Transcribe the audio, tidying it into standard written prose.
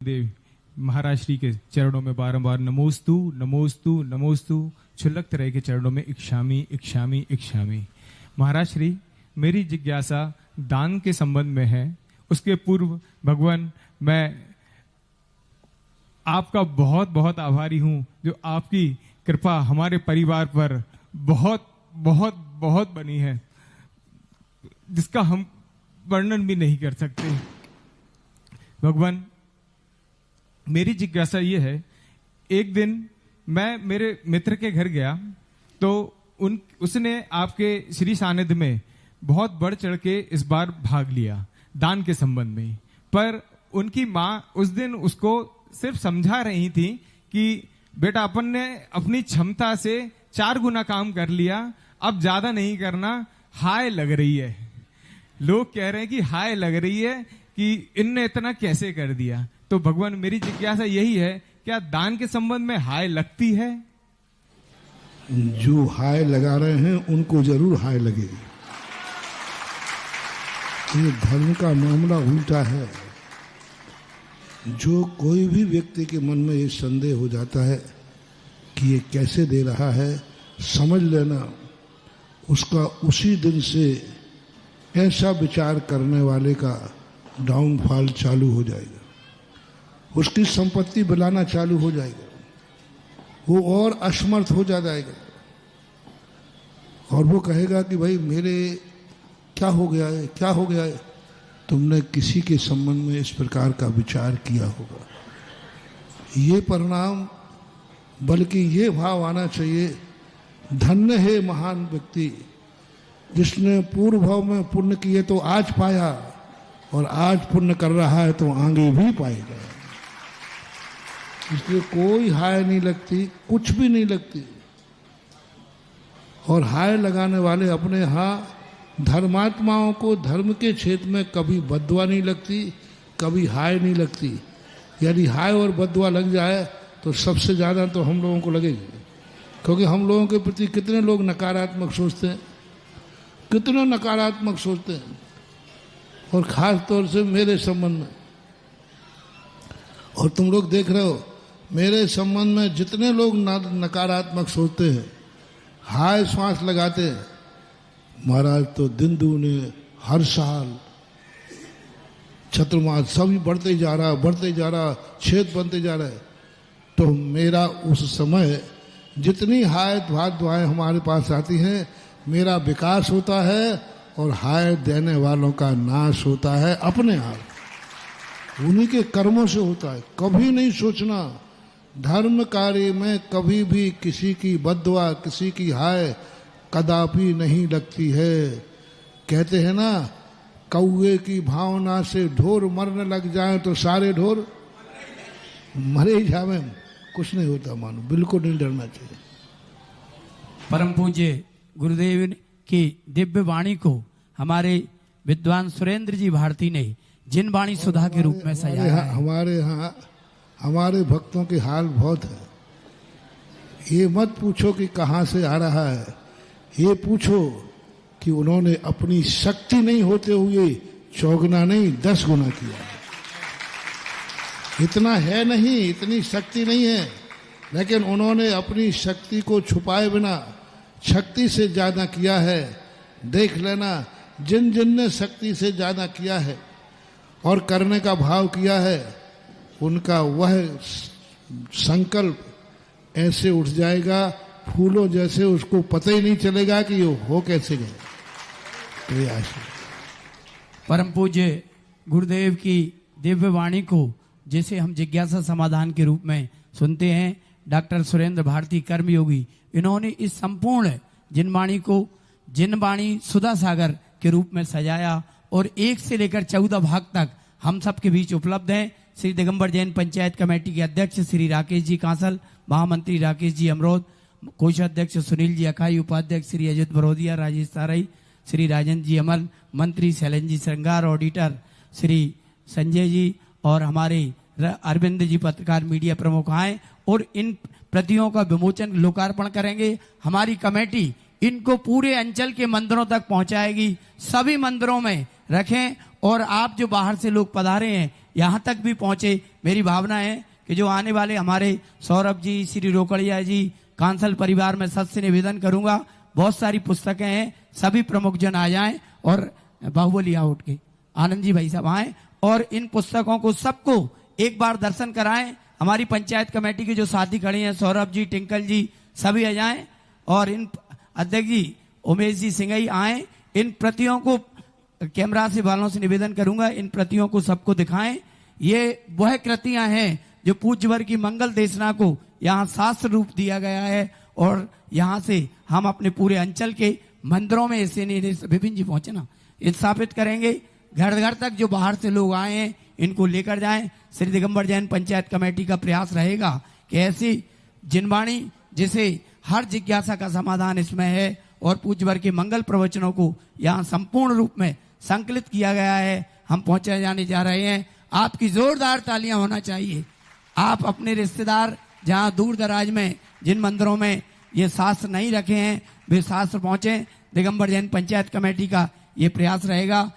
देव महाराज श्री के चरणों में बारंबार नमोस्तु नमोस्तु नमोस्तु छुल्लक तरह के चरणों में इक्षामी इक्षामी इक्षामी। महाराज श्री, मेरी जिज्ञासा दान के संबंध में है। उसके पूर्व भगवान, मैं आपका बहुत बहुत आभारी हूं जो आपकी कृपा हमारे परिवार पर बहुत बहुत बहुत बनी है, जिसका हम वर्णन भी नहीं कर सकते। भगवान, मेरी जिज्ञासा ये है, एक दिन मैं मेरे मित्र के घर गया तो उसने आपके श्री सानिध्य में बहुत बढ़ चढ़ के इस बार भाग लिया दान के संबंध में। पर उनकी माँ उस दिन उसको सिर्फ समझा रही थी कि बेटा, अपन ने अपनी क्षमता से 4 गुना काम कर लिया, अब ज्यादा नहीं करना, हाय लग रही है। लोग कह रहे हैं कि हाय लग रही है कि इनने इतना कैसे कर दिया। तो भगवान, मेरी जिज्ञासा यही है, क्या दान के संबंध में हाय लगती है? जो हाय लगा रहे हैं उनको जरूर हाय लगेगी। ये धर्म का मामला उल्टा है। जो कोई भी व्यक्ति के मन में ये संदेह हो जाता है कि ये कैसे दे रहा है, समझ लेना उसका उसी दिन से ऐसा विचार करने वाले का डाउनफॉल चालू हो जाएगा। उसकी संपत्ति बनाना चालू हो जाएगा, वो और असमर्थ हो जाएगा और वो कहेगा कि भाई मेरे क्या हो गया है, क्या हो गया है। तुमने किसी के संबंध में इस प्रकार का विचार किया होगा। ये परिणाम, बल्कि ये भाव आना चाहिए, धन्य है महान व्यक्ति जिसने पूर्व भाव में पुण्य किए तो आज पाया, और आज पुण्य कर रहा है तो आगे भी पाएगा। इसलिए कोई हाय नहीं लगती, कुछ भी नहीं लगती। और हाय लगाने वाले अपने यहाँ धर्मात्माओं को धर्म के क्षेत्र में कभी बद्दुआ नहीं लगती, कभी हाय नहीं लगती। यदि हाय और बद्दुआ लग जाए तो सबसे ज़्यादा तो हम लोगों को लगेगी, क्योंकि हम लोगों के प्रति कितने लोग नकारात्मक सोचते हैं, कितने नकारात्मक सोचते हैं। और ख़ास तौर से मेरे संबंध में, और तुम लोग देख रहे हो मेरे संबंध में जितने लोग नकारात्मक सोचते हैं, हाय श्वास लगाते हैं, महाराज तो दिन दूने हर साल चतुर्मास सभी बढ़ते जा रहा, छेद बनते जा रहा है। तो मेरा उस समय जितनी हाय दुआएं हमारे पास आती हैं, मेरा विकास होता है और हाय देने वालों का नाश होता है अपने आप। उन्हीं के कर्मों से होता है। कभी नहीं सोचना, धर्म कार्य में कभी भी किसी की बद्दुआ, किसी की हाय कदापि नहीं लगती है। कहते हैं ना, कौवे की भावना से ढोर मरने लग जाए तो सारे ढोर मरे ही जावे, कुछ नहीं होता। मानो बिल्कुल नहीं डरना चाहिए। परम पूज्य गुरुदेव की दिव्य वाणी को हमारे विद्वान सुरेंद्र जी भारती ने जिन वाणी सुधा के रूप में सजाया है। हमारे यहाँ हमारे भक्तों के हाल बहुत है। ये मत पूछो कि कहाँ से आ रहा है, ये पूछो कि उन्होंने अपनी शक्ति नहीं होते हुए 4 गुना नहीं 10 गुना किया। इतना है नहीं, इतनी शक्ति नहीं है, लेकिन उन्होंने अपनी शक्ति को छुपाए बिना शक्ति से ज्यादा किया है। देख लेना, जिन जिन ने शक्ति से ज्यादा किया है और करने का भाव किया है, उनका वह संकल्प ऐसे उठ जाएगा फूलों जैसे, उसको पता ही नहीं चलेगा कि ये हो कैसे गए। तो ये परम पूज्य गुरुदेव की दिव्य वाणी को जैसे हम जिज्ञासा समाधान के रूप में सुनते हैं, डॉक्टर सुरेंद्र भारती कर्मयोगी, इन्होंने इस संपूर्ण जिनवाणी को जिनवाणी सुधा सागर के रूप में सजाया और 1 से लेकर 14 भाग तक हम सबके बीच उपलब्ध हैं। श्री दिगंबर जैन पंचायत कमेटी के अध्यक्ष श्री राकेश जी कांसल, महामंत्री राकेश जी अमरोद, कोषाध्यक्ष सुनील जी अखाई, उपाध्यक्ष श्री अजित बरोदिया, राजेश तारई, श्री राजेंद्र जी अमल, मंत्री शैलेंद्र जी श्रृंगार, ऑडिटर श्री संजय जी और हमारे अरविंद जी पत्रकार मीडिया प्रमुख आए और इन प्रतियों का विमोचन लोकार्पण करेंगे। हमारी कमेटी इनको पूरे अंचल के मंदिरों तक पहुंचाएगी, सभी मंदिरों में रखें। और आप जो बाहर से लोग पधारे हैं, यहाँ तक भी पहुंचे। मेरी भावना है कि जो आने वाले हमारे सौरभ जी, श्री रोकड़िया जी, कांसल परिवार में सबसे निवेदन करूंगा, बहुत सारी पुस्तकें हैं, सभी प्रमुख जन आ जाएं और बाहुबली आउट के आनंद जी भाई साहब आए और इन पुस्तकों को सबको एक बार दर्शन कराएं। हमारी पंचायत कमेटी के जो साथी खड़े हैं, सौरभ जी, टिंकल जी, सभी आ जाएं और इन अध्यक्ष जी उमेश जी सिंघई आए। इन प्रतियों को कैमरा से वालों से निवेदन करूंगा, इन प्रतियों को सबको दिखाएं। ये वह कृतियां हैं जो पूज्यवर की मंगल देशना को यहाँ शास्त्र रूप दिया गया है और यहाँ से हम अपने पूरे अंचल के मंदिरों में इसे विपिन जी पहुंचे ना स्थापित करेंगे। घर घर तक जो बाहर से लोग आए हैं इनको लेकर जाएं। श्री दिगंबर जैन पंचायत कमेटी का प्रयास रहेगा कि ऐसी जिनवाणी जिसे हर जिज्ञासा का समाधान इसमें है और पूज्यवर के मंगल प्रवचनों को यहाँ संपूर्ण रूप में संकलित किया गया है, हम पहुंचे जाने जा रहे हैं। आपकी जोरदार तालियां होना चाहिए। आप अपने रिश्तेदार जहां दूर दराज में जिन मंदिरों में ये शास्त्र नहीं रखे हैं वे शास्त्र पहुंचे। दिगंबर जैन पंचायत कमेटी का ये प्रयास रहेगा।